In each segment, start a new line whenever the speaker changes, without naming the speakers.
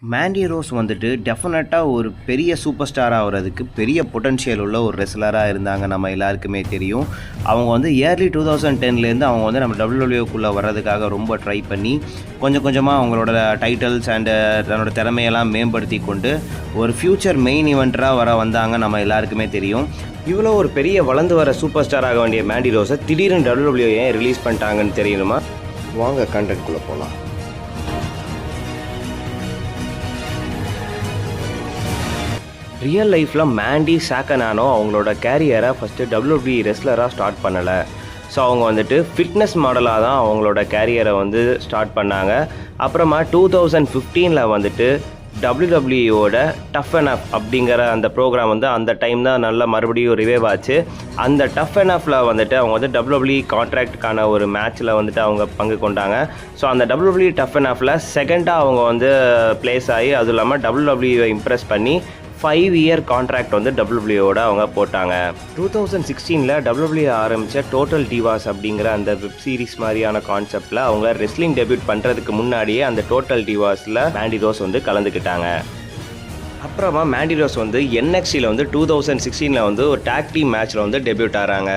Mandy rose வந்துட்டு டெஃபினட்டாக ஒரு பெரிய சூப்பர் ஸ்டார் ஆகிறதுக்கு பெரிய பொட்டன்ஷியல் உள்ள ஒரு ரெஸ்லராக இருந்தாங்க. நம்ம எல்லாருக்குமே தெரியும். அவங்க வந்து இயர்லி 2010லேருந்து அவங்க வந்து நம்ம டபிள்யூடபிள்யூக்குள்ளே வர்றதுக்காக ரொம்ப ட்ரை பண்ணி கொஞ்சம் கொஞ்சமாக அவங்களோட டைட்டில்ஸ் அண்டு தன்னோட திறமையெல்லாம் மேம்படுத்தி கொண்டு ஒரு ஃப்யூச்சர் மெயின் ஈவெண்ட்டராக வந்தாங்க. நம்ம எல்லாருக்குமே தெரியும். இவ்வளோ ஒரு பெரிய வளர்ந்து வர சூப்பர் ஸ்டார் ஆக வேண்டிய மேண்டி ரோஸை திடீர்னு டபிள்யூடபிள்யூ ஏன் ரிலீஸ் பண்ணிட்டாங்கன்னு தெரியணுமா? வாங்க கண்டென்ட்குள்ளே போகலாம். ரியல் லைஃப்பில் மேண்டி சாக்கனானோ அவங்களோட கேரியரை ஃபஸ்ட்டு டபிள்யூடபிள்யூ ரெஸ்லராக ஸ்டார்ட் பண்ணலை. ஸோ அவங்க வந்துட்டு ஃபிட்னஸ் மாடலாக தான் அவங்களோட கேரியரை வந்து ஸ்டார்ட் பண்ணாங்க. அப்புறமா 2015 வந்துட்டு டபிள்யூடபிள்யூயோட டஃப் அண்ட் அப் அப்படிங்கிற அந்த ப்ரோக்ராம் வந்து அந்த டைம் தான் நல்லா மறுபடியும் ரிவைவ் ஆச்சு. அந்த டஃப் அண்ட் அப்பில் வந்துட்டு அவங்க வந்து டபிள்யூடபிள்யூ கான்ட்ராக்டுக்கான ஒரு மேட்ச்சில் வந்துட்டு அவங்க பங்கு கொண்டாங்க. ஸோ அந்த டபிள்யூடபிள்யூ டஃப் அண்ட் அப்பில் செகண்டாக அவங்க வந்து பிளேஸ் ஆகி அதுவும் இல்லாமல் டபிள்யூடபிள்யூவை இம்ப்ரெஸ் பண்ணி 5-year கான்ட்ராக்ட் வந்து டபிள்யூடபிள்யூவோட அவங்க போட்டாங்க. 2016 டபிள்யூடபிள்யூ ஆரம்பித்த டோட்டல் டிவாஸ் அப்படிங்கிற அந்த வெப் சீரிஸ் மாதிரியான கான்செப்டில் அவங்க ரெஸ்லிங் டெபியூட் பண்ணுறதுக்கு முன்னாடியே அந்த டோட்டல் டிவாஸில் மேண்டி ரோஸ் வந்து கலந்துக்கிட்டாங்க. அப்புறமா மேண்டி ரோஸ் வந்து NXTயில் வந்து 2016 வந்து ஒரு டாக் டீம் மேட்ச்சில் வந்து டெபியூட் ஆகிறாங்க.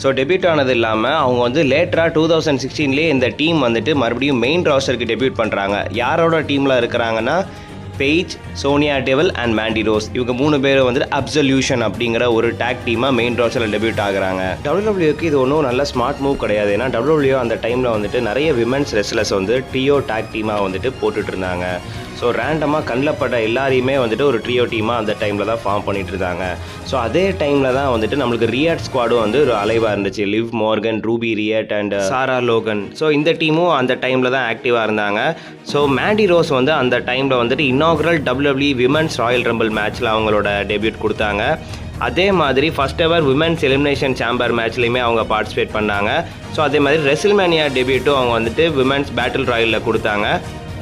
ஸோ டெபியூட் ஆனது இல்லாமல் அவங்க வந்து லேட்டராக 2016 இந்த டீம் வந்துட்டு மறுபடியும் மெயின் ராஸ்டருக்கு டெபியூட் பண்ணுறாங்க. யாரோட டீமில் இருக்கிறாங்கன்னா beige, Sonia devil and Mandy rose. இவங்க 3 பேரும் வந்துட்டு அப்சல்யூஷன் அப்படிங்கிற ஒரு டாக் டீமாக மெயின் ரோஸ்டரில் டெபியூட் ஆகுறாங்க. டபிள்யூடபிள்யூக்கு இது ஒன்றும் நல்ல ஸ்மார்ட் மூவ் கிடையாது. ஏன்னா டபிள்யூடபிள்யூ அந்த டைமில் வந்துட்டு நிறைய விமென்ஸ் ரெஸ்லர்ஸ் வந்து ட்ரியோ டாக் டீமாக வந்துட்டு போட்டுட்டு இருந்தாங்க. ஸோ ரேண்டமாக கண்ணில் பட்ட எல்லாரையுமே வந்துட்டு ஒரு ட்ரியோ டீமாக அந்த டைமில் தான் ஃபார்ம் பண்ணிட்டு இருந்தாங்க. ஸோ அதே டைமில் தான் வந்துட்டு நம்மளுக்கு ரியாட் ஸ்குவாடும் வந்து ஒரு அலைவாக இருந்துச்சு. Liv Morgan, Ruby Riott and Sarah Logan. So இந்த டீமும் அந்த டைமில் தான் ஆக்டிவாக இருந்தாங்க. ஸோ மேண்டி ரோஸ் வந்து அந்த டைமில் வந்துட்டு இன்னாகுரல் டபிள்யூடபிள்யூ விமென்ஸ் ராயல் ரம்பிள் மேட்ச்சில் அவங்களோட டெபியூட் கொடுத்தாங்க. அதே மாதிரி first ever women's elimination sambar மேட்ச்லையுமே அவங்க பார்ட்டிசிபேட் பண்ணாங்க. ஸோ அதே மாதிரி ரெசில்மேனியா டெபியூட்டும் அவங்க வந்துட்டு விமென்ஸ் பேட்டில் ராயலில் கொடுத்தாங்க.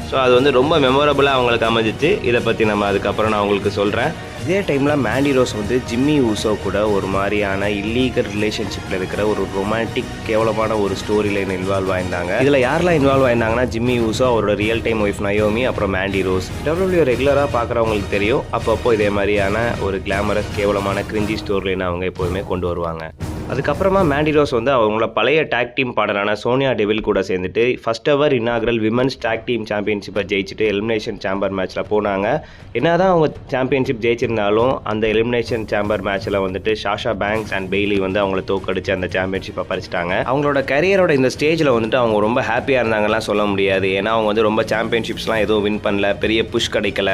ஸோ அது வந்து ரொம்ப மெமரபுளாக அவங்களுக்கு அமைஞ்சிச்சு. இதை பற்றி நம்ம அதுக்கப்புறம் நான் உங்களுக்கு சொல்கிறேன். இதே டைமில் மேண்டி ரோஸ் வந்து ஜிம்மி ஊசோ கூட ஒரு மாதிரியான இல்லீகல் ரிலேஷன்ஷிப்பில் இருக்கிற ஒரு ரொமான்டிக் கேவலமான ஒரு ஸ்டோரி லைன் இன்வால்வ் ஆயிருந்தாங்க. இதில் யாரெல்லாம் இன்வால்வ் ஆயிருந்தாங்கன்னா ஜிம்மி ஊசோ, அவரோட ரியல் டைம் ஒய்ஃப் நயோமி, அப்புறம் மேண்டி ரோஸ். டபிள்யூடபிள்யூ ரெகுலராக பார்க்குறவங்களுக்கு தெரியும். அப்பப்போ இதே மாதிரியான ஒரு கிளாமரஸ் கேவலமான கிரிஞ்சி ஸ்டோரி லைன் அவங்க எப்போதுமே கொண்டு வருவாங்க. அதுக்கப்புறமா மேண்டி ரோஸ் வந்து அவங்களோட பழைய டாக் டீம் பார்ட்னரான சோனியா டெவில் கூட சேர்ந்துட்டு first ever inaugural women's tag team சாம்பியன்ஷிப்பை ஜெயிச்சுட்டு எலிமினேஷன் சாம்பர் மேட்ச்சில் போனாங்க. என்னதான் அவங்க சாம்பியன்ஷிப் ஜெயிச்சிருந்தாலும் அந்த எலிமினேஷன் சாம்பர் மேட்ச்சில் வந்துட்டு சாஷா பேங்க்ஸ் அண்ட் பெய்லி வந்து அவங்கள தோக்கடிச்சு அந்த சாம்பியன்ஷிப்பை பறிச்சிட்டாங்க. அவங்களோட கரியரோட இந்த ஸ்டேஜில் வந்துட்டு அவங்க ரொம்ப ஹாப்பியாக இருந்தாங்கலாம் சொல்ல முடியாது. ஏன்னா அவங்க வந்து ரொம்ப சாம்பியன்ஷிப்ஸ்லாம் எதுவும் வின் பண்ணல, பெரிய புஷ் கிடைக்கல.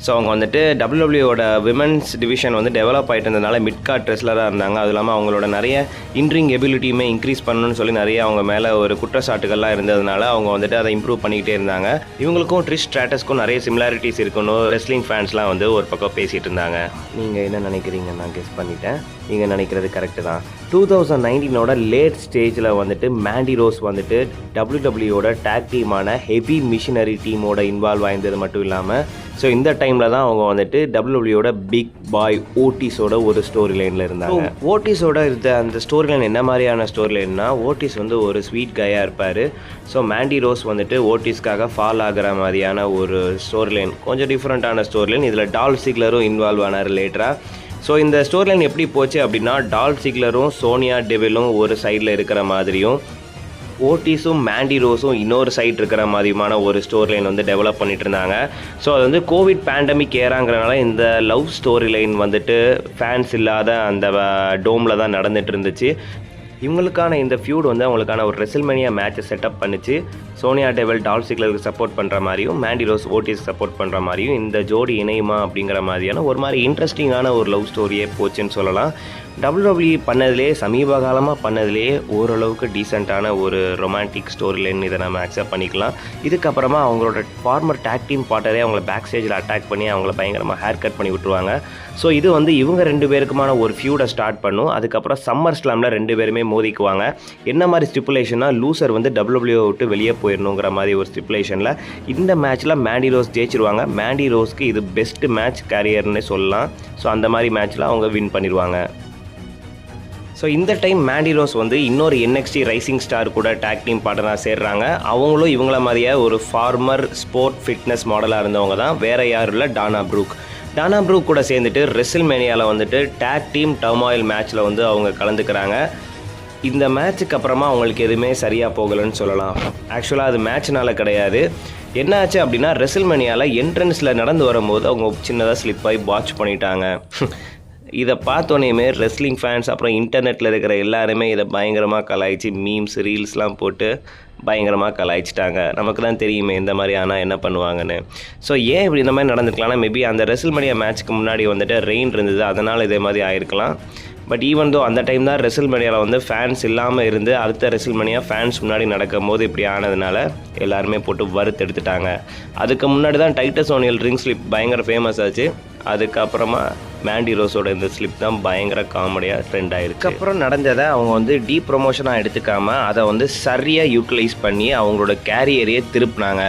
ஸோ அவங்க வந்துட்டு டபிள்யூடபிள்யூவோட விமென்ஸ் டிவிஷன் வந்து டெவலப் ஆகிட்டு இருந்ததுனால மிட் கார்ட் ரெஸ்லராக இருந்தாங்க. அது இல்லாமல் அவங்களோட நிறைய இன்ட்ரிங் எபிலிட்டியுமே இன்க்ரீஸ் பண்ணணும்னு சொல்லி நிறைய அவங்க மேலே ஒரு குற்றச்சாட்டுகள்லாம் இருந்ததுனால அவங்க வந்துட்டு அதை இம்ப்ரூவ் பண்ணிக்கிட்டே இருந்தாங்க. இவங்களுக்கும் ட்ரிஷ் ஸ்ட்ராட்டஸ்க்கும் நிறைய சிமிலாரிட்டிஸ் இருக்குன்னு ரெஸ்லிங் ஃபேன்ஸ்லாம் வந்து ஒரு பக்கம் பேசிகிட்டு இருந்தாங்க. நீங்கள் என்ன நினைக்கிறீங்க? நான் கெஸ் பண்ணிட்டேன். நீங்கள் நினைக்கிறது கரெக்டு தான். 2019 லேட் ஸ்டேஜில் வந்துட்டு மேண்டி ரோஸ் வந்துட்டு டபிள்யூடபிள்யூவோட டாக் டீமான ஹெவி மிஷினரி டீமோட இன்வால்வ் ஆயிருந்தது மட்டும் இல்லாமல் ஸோ இந்த டைமில் தான் அவங்க வந்துட்டு டபிள்யூடபிள்யூவோட பிக் பாய் ஓட்டிஸோட ஒரு ஸ்டோரி லைனில் இருந்தாங்க. ஓட்டிஸோட இருந்த அந்த ஸ்டோரி லைன் என்ன மாதிரியான ஸ்டோரி லைன்னா, ஓட்டிஸ் வந்து ஒரு ஸ்வீட் கையாக இருப்பார். ஸோ மேண்டி ரோஸ் வந்துட்டு ஓட்டிஸ்க்காக ஃபால் ஆகிற மாதிரியான ஒரு ஸ்டோரி லைன், கொஞ்சம் டிஃப்ரெண்ட்டான ஸ்டோரி லைன். இதில் டால்ஃப் சிக்லரும் இன்வால்வ் ஆனார் லேட்டராக. ஸோ இந்த ஸ்டோரி லைன் எப்படி போச்சு அப்படின்னா, டால்ஃப் சிக்லரும் சோனியா டெவிலும் ஒரு சைடில் இருக்கிற மாதிரியும் ஓட்டிஸும் மேண்டி ரோஸும் இன்னொரு சைட் இருக்கிற மாதிரியான ஒரு ஸ்டோரி லைன் வந்து டெவலப் பண்ணிட்டு இருந்தாங்க. ஸோ அது வந்து கோவிட் பேண்டமிக் ஏறாங்கிறனால இந்த லவ் ஸ்டோரி லைன் வந்துட்டு ஃபேன்ஸ் இல்லாத அந்த டோமில் தான் நடந்துட்டு இருந்துச்சு. இவங்களுக்கான இந்த ஃபியூட் வந்து அவங்களுக்கான ஒரு ரெசில்மேனியா மேட்சை செட்டப் பண்ணிச்சு. சோனியா டெவில் டால்ஃப் சிக்லருக்கு சப்போர்ட் பண்ணுற மாதிரியும் மேண்டி ரோஸ் ஓட்டிஸ் சப்போர்ட் பண்ணுற மாதிரியும் இந்த ஜோடி இணையுமா அப்படிங்கிற மாதிரியான ஒரு மாதிரி இன்ட்ரெஸ்டிங்கான ஒரு லவ் ஸ்டோரியே போச்சுன்னு சொல்லலாம். டபிள்யூடபிள்யூ பண்ணதுலேயே சமீப காலமாக பண்ணதுலேயே ஓரளவுக்கு டீசெண்டான ஒரு ரொமான்டிக் ஸ்டோரி லைன் இதை நம்ம அக்செப்ட் பண்ணிக்கலாம். இதுக்கப்புறமா அவங்களோட ஃபார்மர் டாக் டீம் பார்ட்டரே அவங்கள பேக் ஸ்டேஜில் அட்டாக் பண்ணி அவங்கள பயங்கரமாக ஹேர் கட் பண்ணி விட்டுருவாங்க. ஸோ இது வந்து இவங்க 2 பேருக்குமான ஒரு ஃபியூடை ஸ்டார்ட் பண்ணும். அதுக்கப்புறம் சம்மர் ஸ்லாமில் 2 பேருமே மோதிக்குவாங்க. என்ன மாதிரி ஸ்டிப்புலேஷன்னா, லூசர் வந்து டபிள்யூடபிள்யூ விட்டு வெளியே போயிடணுங்கிற மாதிரி ஒரு ஸ்டிப்புலேஷனில் இந்த மேட்ச்சில் மேண்டி ரோஸ் ஜெயிச்சிருவாங்க. மேண்டி ரோஸ்க்கு இது பெஸ்ட் மேட்ச் கேரியர்னு சொல்லலாம். ஸோ அந்த மாதிரி மேட்ச்சில் அவங்க வின் பண்ணிடுவாங்க. ஸோ இந்த டைம் மேண்டி ரோஸ் வந்து இன்னொரு NXT ரைசிங் ஸ்டார் கூட டேக் டீம் பார்ட்னராக சேர்றாங்க. அவங்களும் இவங்கள மாதிரியே ஒரு ஃபார்மர் ஸ்போர்ட் ஃபிட்னஸ் மாடலாக இருந்தவங்க தான், வேறு யாரும் இல்லை, டானா ப்ரூக். டானா ப்ரூக் கூட சேர்ந்துட்டு ரெசில்மேனியாவில் வந்துட்டு டேக் டீம் டர்மாயில் மேட்ச்சில் வந்து அவங்க கலந்துக்கிறாங்க. இந்த மேட்ச்சுக்கு அப்புறமா அவங்களுக்கு எதுவுமே சரியாக போகலைன்னு சொல்லலாம். ஆக்சுவலாக அது மேட்ச்னால கிடையாது. என்ன ஆச்சு அப்படின்னா, ரெசில்மேனியாவில் என்ட்ரன்ஸில் நடந்து வரும்போது அவங்க சின்னதாக ஸ்லிப்பாகி வாட்ச் பண்ணிட்டாங்க. இதை பார்த்தோன்னே ரெஸ்லிங் ஃபேன்ஸ் அப்புறம் இன்டர்நெட்டில் இருக்கிற எல்லாருமே இதை பயங்கரமாக கலாய்ச்சி மீம்ஸ் ரீல்ஸ்லாம் போட்டு பயங்கரமாக கலாய்ச்சிட்டாங்க. நமக்கு தான் தெரியுமே இந்த மாதிரி ஆனால் என்ன பண்ணுவாங்கன்னு. ஸோ ஏன் இப்படி இந்த மாதிரி நடந்துக்கலாம்னா, மேபி அந்த ரெசில்மேனியா மேட்ச்சுக்கு முன்னாடி வந்துட்டு ரெயின் இருந்தது, அதனால் இதே மாதிரி ஆயிருக்கலாம். பட் ஈவன் தோ அந்த டைம் தான் ரெசில்மேனியாவில் வந்து ஃபேன்ஸ் இல்லாமல் இருந்து அடுத்த ரெசில்மேனியா ஃபேன்ஸ் முன்னாடி நடக்கும் போது இப்படி ஆனதுனால எல்லாருமே போட்டு வறுத்து எடுத்துட்டாங்க. அதுக்கு முன்னாடி தான் டைட்டஸ் ஓனியல் ரிங் ஸ்லிப் பயங்கர ஃபேமஸ் ஆச்சு. அதுக்கப்புறமா மேண்டி ரோஸோட இந்த ஸ்லிப் தான் பயங்கர காமெடியாக ட்ரெண்ட் ஆகிருக்கு. அப்புறம் நடந்ததை அவங்க வந்து டீ ப்ரொமோஷனாக எடுத்துக்காமல் அதை வந்து சரியாக யூட்டிலைஸ் பண்ணி அவங்களோட கேரியரையே திருப்பினாங்க.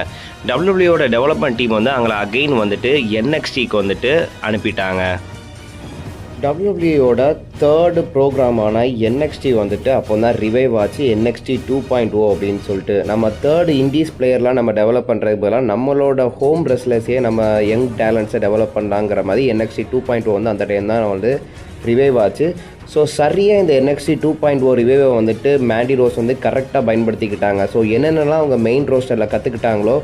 WWE டெவலப்மெண்ட் டீம் வந்து அவங்கள அகெயின் வந்துட்டு NXTக்கு வந்துட்டு அனுப்பிட்டாங்க. WWE தேர்டு ப்ரோக்ராமான NXT வந்துட்டு அப்போ தான் ரிவைவ் ஆச்சு. NXT 2.0 அப்படின்னு சொல்லிட்டு நம்ம தேர்டு இண்டீஸ் பிளேயர்லாம் நம்ம டெவலப் பண்ணுறது பதிலாக நம்மளோட ஹோம் ரெஸ்லர்ஸே நம்ம யங் டேலண்ட்ஸை டெவலப் பண்ணலாங்கிற மாதிரி NXT 2.0 வந்து அந்த டைம் தான் வந்து ரிவைவ் ஆச்சு. ஸோ சரியாக இந்த NXT 2.0 ரிவைவை வந்துட்டு மேண்டி ரோஸ் வந்து கரெக்டாக பயன்படுத்திக்கிட்டாங்க. ஸோ என்னென்னலாம் அவங்க மெயின் ரோஸ்டரில் கற்றுக்கிட்டாங்களோ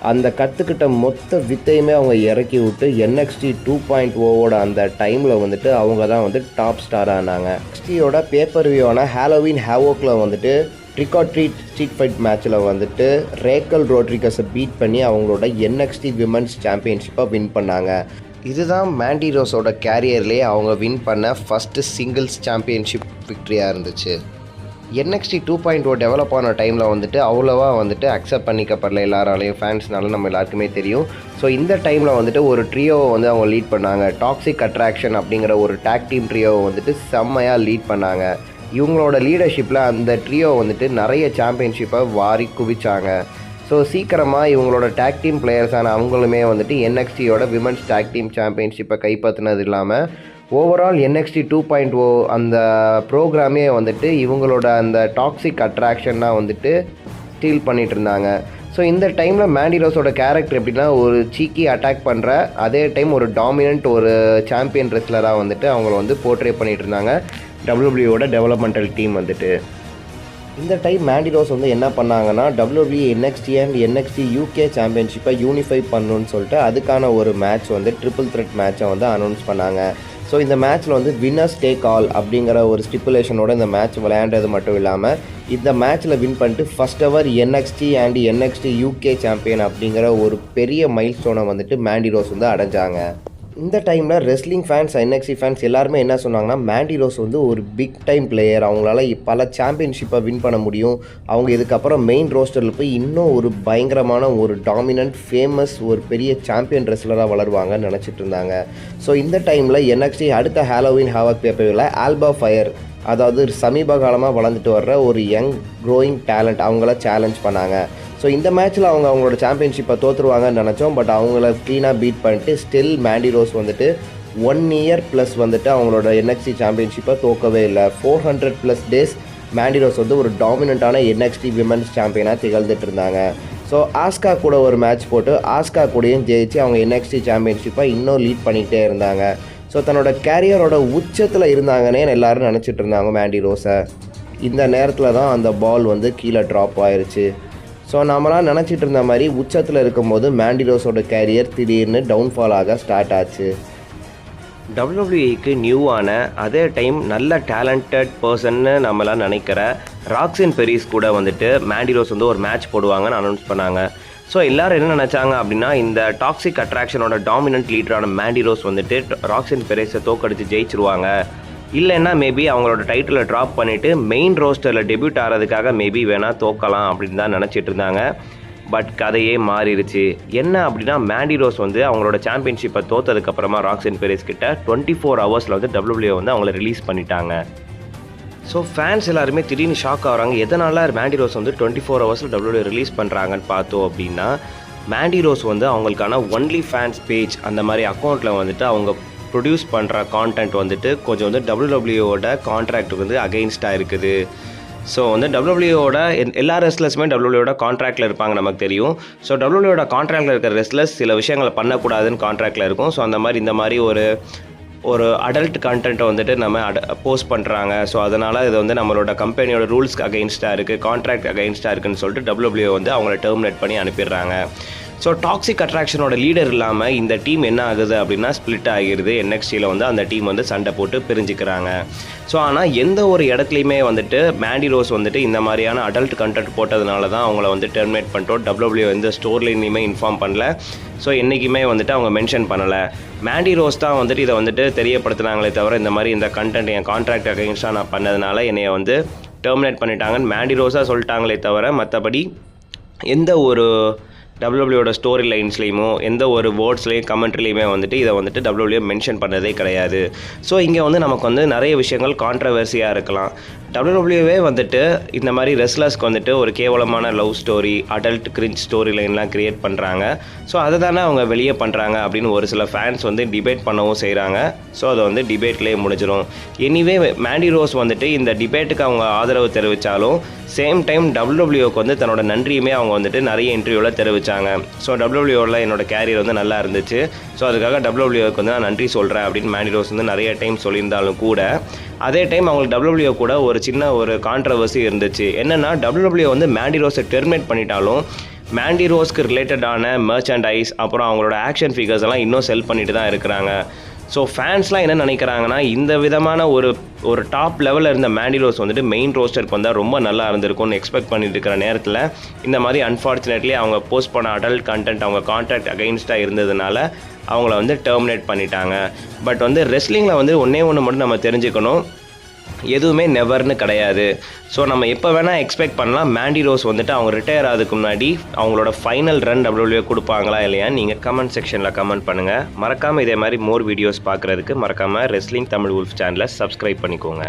அந்த கற்றுக்கிட்ட மொத்த வித்தையுமே அவங்க இறக்கி விட்டு NXT 2.0 அந்த டைமில் வந்துட்டு அவங்க தான் வந்து டாப் ஸ்டார் ஆனாங்க. NXTயோட பேப்பர் வியூவான ஹாலோவின் ஹேவோக்கில் வந்துட்டு trick R treat street fight மேட்ச்சில் வந்துட்டு ரேக்கல் ரோட்ரிகஸை பீட் பண்ணி அவங்களோட NXT விமன்ஸ் சாம்பியன்ஷிப்பை வின் பண்ணாங்க. இதுதான் மேண்டி ரோஸோட கேரியர்லேயே அவங்க வின் பண்ண ஃபஸ்ட்டு சிங்கிள்ஸ் சாம்பியன்ஷிப் விக்ட்ரியாக இருந்துச்சு. NXT 2.0 டெவலப் ஆன டைமில் வந்துட்டு அவ்வளோவா வந்துட்டு அக்செப்ட் பண்ணிக்கப்படல எல்லாராலையும், ஃபேன்ஸ்னால நம்ம எல்லாருக்குமே தெரியும். ஸோ இந்த டைமில் வந்துட்டு ஒரு ட்ரியோவை வந்து அவங்க லீட் பண்ணாங்க. டாக்ஸிக் அட்ராக்ஷன் அப்படிங்கிற ஒரு டேக் டீம் ட்ரியோவை வந்துட்டு செம்மையாக லீட் பண்ணாங்க. இவங்களோட லீடர்ஷிப்பில் அந்த ட்ரியோ வந்துட்டு நிறைய சாம்பியன்ஷிப்பை வாரி குவிச்சாங்க. ஸோ சீக்கிரமாக இவங்களோட டேக் டீம் பிளேயர்ஸான அவங்களுமே வந்துட்டு NXTயோட விமன்ஸ் டேக் டீம் சாம்பியன்ஷிப்பை கைப்பற்றினது இல்லாமல் ஓவரால் NXT 2.0 அந்த ப்ரோக்ராமே வந்துட்டு இவங்களோட அந்த டாக்ஸிக் அட்ராக்ஷன்னாக வந்துட்டு ஸ்டீல் பண்ணிகிட்டு இருந்தாங்க. ஸோ இந்த டைமில் மேண்டி ரோஸோட கேரக்டர் எப்படின்னா, ஒரு சீக்கி அட்டாக் பண்ணுற அதே டைம் ஒரு டாமினன்ட் ஒரு சாம்பியன் ரெஸ்லராக வந்துட்டு அவங்கள வந்து போர்ட்ரே பண்ணிகிட்டு இருந்தாங்க WWE டெவலப்மெண்டல் டீம் வந்துட்டு. இந்த டைம் மேண்டி ரோஸ் வந்து என்ன பண்ணாங்கன்னா, WWE NXT and NXT UK சாம்பியன்ஷிப்பை யூனிஃபை பண்ணணுன்னு சொல்லிட்டு அதுக்கான ஒரு மேட்ச் வந்து ட்ரிபிள் த்ரெட் மேட்சை வந்து அனௌன்ஸ் பண்ணாங்க. ஸோ இந்த மேட்ச்சில் வந்து வின்னர்ஸ் டேக் ஆல் அப்படிங்கிற ஒரு ஸ்டிப்புலேஷனோட இந்த மேட்ச் விளையாண்டது மட்டும் இல்லாமல் இந்த மேட்ச்சில் வின் பண்ணிட்டு first ever NXT and NXT UK champion அப்படிங்கிற ஒரு பெரிய மைல் ஸ்டோனை வந்துட்டு மேண்டி ரோஸ் வந்து அடைஞ்சாங்க. இந்த டைமில் ரெஸ்லிங் ஃபேன்ஸ் NXT ஃபேன்ஸ் எல்லாருமே என்ன சொன்னாங்கன்னா, மேண்டி ரோஸ் வந்து ஒரு பிக் டைம் பிளேயர், அவங்களால பல சாம்பியன்ஷிப்பை வின் பண்ண முடியும், அவங்க இதுக்கப்புறம் மெயின் ரோஸ்டரில் போய் இன்னும் ஒரு பயங்கரமான ஒரு டாமினன்ட் ஃபேமஸ் ஒரு பெரிய சாம்பியன் ரெஸ்லராக வளருவாங்கன்னு நினச்சிட்டு இருந்தாங்க. ஸோ இந்த டைமில் NXT அடுத்த ஹாலோவின் ஹேவக் பேப்பரில் ஆல்பா ஃபயர், அதாவது சமீப காலமாக வளர்ந்துட்டு வர்ற ஒரு யங் க்ரோயிங் டேலண்ட், அவங்கள சேலஞ்ச் பண்ணாங்க. ஸோ இந்த மேட்ச்சில் அவங்களோட சாம்பியன்ஷிப்பை தோற்றுருவாங்கன்னு நினச்சோம். பட் அவங்கள க்ளீனாக பீட் பண்ணிட்டு ஸ்டில் மேண்டி ரோஸ் வந்துட்டு 1 இயர் ப்ளஸ் வந்துட்டு அவங்களோட NXT சாம்பியன்ஷிப்பை தோக்கவே இல்லை. 400+ டேஸ் மேண்டி ரோஸ் வந்து ஒரு டாமினண்ட்டான NXT விமன்ஸ் சாம்பியனாக திகழ்ந்துட்டு இருந்தாங்க. ஸோ ஆஸ்கா கூட ஒரு மேட்ச் போட்டு ஆஸ்கா கூடயும் ஜெயிச்சு அவங்க NXT சாம்பியன்ஷிப்பை இன்னும் லீட் பண்ணிக்கிட்டே இருந்தாங்க. ஸோ தன்னோட கேரியரோட உச்சத்தில் இருந்தாங்கன்னே எல்லோரும் நினச்சிட்டு இருந்தாங்க மேண்டி ரோஸை. இந்த நேரத்தில் தான் அந்த பால் வந்து கீழே ட்ராப் ஆயிடுச்சு. ஸோ நம்மளாம் நினச்சிட்டு இருந்த மாதிரி உச்சத்தில் இருக்கும்போது மேண்டி ரோஸோட கேரியர் திடீர்னு டவுன்ஃபால் ஆக ஸ்டார்ட் ஆச்சு. WWEக்கு நியூவான அதே டைம் நல்ல டேலண்டட் பர்சன்னு நம்மளாம் நினைக்கிற ராக்ஸின் பெரிஸ் கூட வந்துட்டு மேண்டி ரோஸ் வந்து ஒரு மேட்ச் போடுவாங்கன்னு அனௌன்ஸ் பண்ணாங்க. ஸோ எல்லோரும் என்ன நினச்சாங்க அப்படின்னா, இந்த டாக்ஸிக் அட்ராக்ஷனோட டாமினன்ட் லீடரான மேண்டி ரோஸ் வந்துட்டு ராக்ஸின் பெரிஸை தோக்கடிச்சு ஜெயிச்சிருவாங்க, இல்லைன்னா மேபி அவங்களோட டைட்டிலை ட்ராப் பண்ணிவிட்டு மெயின் ரோஸ்டரில் டெபியூட் ஆகிறதுக்காக மேபி வேணால் தோக்கலாம் அப்படின்னு தான் நினச்சிட்டு இருந்தாங்க. பட் கதையே மாறிடுச்சு. என்ன அப்படின்னா, மேண்டி ரோஸ் வந்து அவங்களோட சாம்பியன்ஷிப்பை தோற்றதுக்கப்புறமா ராக்ஸின் பெரிஸ் கிட்ட 24 ஹவர்ஸில் வந்து WWE வந்து அவங்கள ரிலீஸ் பண்ணிட்டாங்க. ஸோ ஃபேன்ஸ் எல்லாருமே திடீர்னு ஷாக் ஆகிறாங்க. எதனால் மேண்டி ரோஸ் வந்து 24 ஹவர்ஸில் WWE ரிலீஸ் பண்ணுறாங்கன்னு பார்த்தோம் அப்படின்னா, மேண்டி ரோஸ் வந்து அவங்களுக்கான ஒன்லி ஃபேன்ஸ் பேஜ் அந்த மாதிரி அக்கௌண்ட்டில் வந்துட்டு அவங்க ப்ரொடியூஸ் பண்ணுற கான்டென்ட் வந்துட்டு கொஞ்சம் வந்து டபிள்யூடபிள்யூவோட கான்ட்ராக்ட்டுக்கு வந்து அகெயின்ஸ்டாக இருக்குது. ஸோ வந்து டபிள்யூடபிள்யூவோட எல்லா ரெஸ்லர்ஸுமே டபிள்யூடபிள்யூவோட கான்ட்ராக்டில் இருப்பாங்க, நமக்கு தெரியும். ஸோ டபிள்யூடபிள்யூவோட கான்ட்ராக்டில் இருக்கிற ரெஸ்லர்ஸ் சில விஷயங்களை பண்ணக்கூடாதுன்னு கான்ட்ராக்டில் இருக்கும். ஸோ அந்த மாதிரி இந்த மாதிரி ஒரு அடல்ட் கண்டென்ட்டை வந்துட்டு நம்ம போஸ்ட் பண்ணுறாங்க. ஸோ அதனால் இது வந்து நம்மளோட கம்பெனியோட ரூல்ஸ்க்கு அகெயின்ஸ்டாக இருக்குது, கான்ட்ராக்ட் அகெயின்ஸ்டாக இருக்குன்னு சொல்லிட்டு டபிள்யூடபிள்யூ வந்து அவங்கள டெர்மினேட் பண்ணி அனுப்பிடுறாங்க. ஸோ டாக்ஸிக் அட்ராக்ஷனோட லீடர் இல்லாமல் இந்த டீம் என்ன ஆகுது அப்படின்னா ஸ்ப்ளிட் ஆகிடுது. NXTயில் வந்து அந்த டீம் வந்து சண்டை போட்டு பிரிஞ்சுக்கிறாங்க. ஸோ ஆனால் எந்த ஒரு இடத்துலையுமே வந்துட்டு மேண்டி ரோஸ் வந்துட்டு இந்த மாதிரியான அடல்ட் கண்டென்ட் போட்டதுனால தான் அவங்கள வந்து டெர்மினேட் பண்ணிட்டோம். டபிள்யூடபிள்யூ எந்த ஸ்டோர்லையுமே இன்ஃபார்ம் பண்ணல. ஸோ என்றைக்குமே வந்துட்டு அவங்க மென்ஷன் பண்ணலை. மேண்டி ரோஸ் தான் வந்துட்டு இதை வந்துட்டு தெரியப்படுத்துனாங்களே தவிர இந்த மாதிரி இந்த கண்டென்ட் என் கான்ட்ராக்ட் அகைன்ஸ்டாக நான் பண்ணதுனால என்னைய வந்து டெர்மினேட் பண்ணிட்டாங்கன்னு மேண்டி ரோஸாக சொல்லிட்டாங்களே தவிர மற்றபடி எந்த ஒரு டபிள்யூடபிள்யூவோட ஸ்டோரி லைன்ஸ்லேயுமோ எந்த ஒரு வேர்ட்ஸ்லேயும் கமெண்ட்ரிலையுமே வந்துட்டு இதை வந்துட்டு டபிள்யூடபிள்யூ மென்ஷன் பண்ணதே கிடையாது. ஸோ இங்கே வந்து நமக்கு வந்து நிறைய விஷயங்கள் கான்ட்ரவர்சியாக இருக்கலாம். டபிள்யூடபிள்யூவே வந்துட்டு இந்த மாதிரி ரெஸ்லர்ஸ்க்கு வந்துட்டு ஒரு கேவலமான love story, adult cringe story லைன்லாம் க்ரியேட் பண்ணுறாங்க. ஸோ அதை தானே அவங்க வெளியே பண்ணுறாங்க அப்படின்னு ஒரு சில ஃபேன்ஸ் வந்து டிபேட் பண்ணவும் செய்கிறாங்க. ஸோ அதை வந்து டிபேட்லேயே முடிஞ்சிடும். எனிவே மேண்டி ரோஸ் வந்துட்டு இந்த டிபேட்டுக்கு அவங்க ஆதரவு தெரிவித்தாலும் சேம் டைம் டபிள்யூடபிள்யூக்கு வந்து தன்னோட நன்றியுமே அவங்க வந்துட்டு நிறைய இன்டர்வியூவில் தெரிவித்தாங்க. ஸோ டபிள்யூடபிள்யூவில் என்னோட கேரியர் வந்து நல்லா இருந்துச்சு, ஸோ அதுக்காக டபிள்யூடபிள்யூக்கு வந்து நான் நன்றி சொல்கிறேன் அப்படின்னு மேண்டி ரோஸ் வந்து நிறைய டைம் சொல்லியிருந்தாலும் கூட அதே டைம் அவங்களுக்கு டபிள்யூடபிள்யூ கூட ஒரு சின்ன ஒரு கான்ட்ரவர்சி இருந்துச்சு. என்னென்னா டபிள்யூடபிள்யூ வந்து மேண்டி ரோஸை டெர்மினேட் பண்ணிட்டாலும் மேண்டி ரோஸ்க்கு ரிலேட்டடான மெர்ச்சன்டைஸ் அப்புறம் அவங்களோட ஆக்ஷன் ஃபிகர்ஸ் எல்லாம் இன்னும் செல் பண்ணிட்டு தான் இருக்கிறாங்க. ஸோ ஃபேன்ஸ்லாம் என்ன நினைக்கிறாங்கன்னா இந்த விதமான ஒரு டாப் லெவலில் இருந்த மேண்டி ரோஸ் வந்துட்டு மெயின் ரோஸ்டருக்கு வந்தால் ரொம்ப நல்லா இருந்திருக்கும்னு எக்ஸ்பெக்ட் பண்ணிட்டு இருக்கிற நேரத்தில் இந்த மாதிரி அன்ஃபார்ச்சுனேட்லி அவங்க போஸ்ட் பண்ண அடல்ட் கண்டென்ட் அவங்க கான்ட்ராக்ட் அகைன்ஸ்டாக இருந்ததுனால அவங்கள வந்து டெர்மினேட் பண்ணிட்டாங்க. பட் வந்து ரெஸ்லிங்கில் வந்து ஒன்றே ஒன்று மட்டும் நம்ம தெரிஞ்சுக்கணும், எதுவுமே நெவர்னு கிடையாது. ஸோ நம்ம எப்போ வேணால் எக்ஸ்பெக்ட் பண்ணலாம் மேண்டி ரோஸ் வந்துட்டு அவங்க ரிட்டையர் ஆகிறதுக்கு முன்னாடி அவங்களோட ஃபைனல் ரன் டபிள்யூடபிள்யூ கொடுப்பாங்களா இல்லையான்னு நீங்கள் கமெண்ட் செக்ஷனில் கமெண்ட் பண்ணுங்கள். மறக்காமல் இதே மாதிரி மோர் வீடியோஸ் பார்க்குறதுக்கு மறக்காமல் ரெஸ்லிங் தமிழ் உல்ஃப் சேனலை சப்ஸ்கிரைப் பண்ணிக்கோங்க.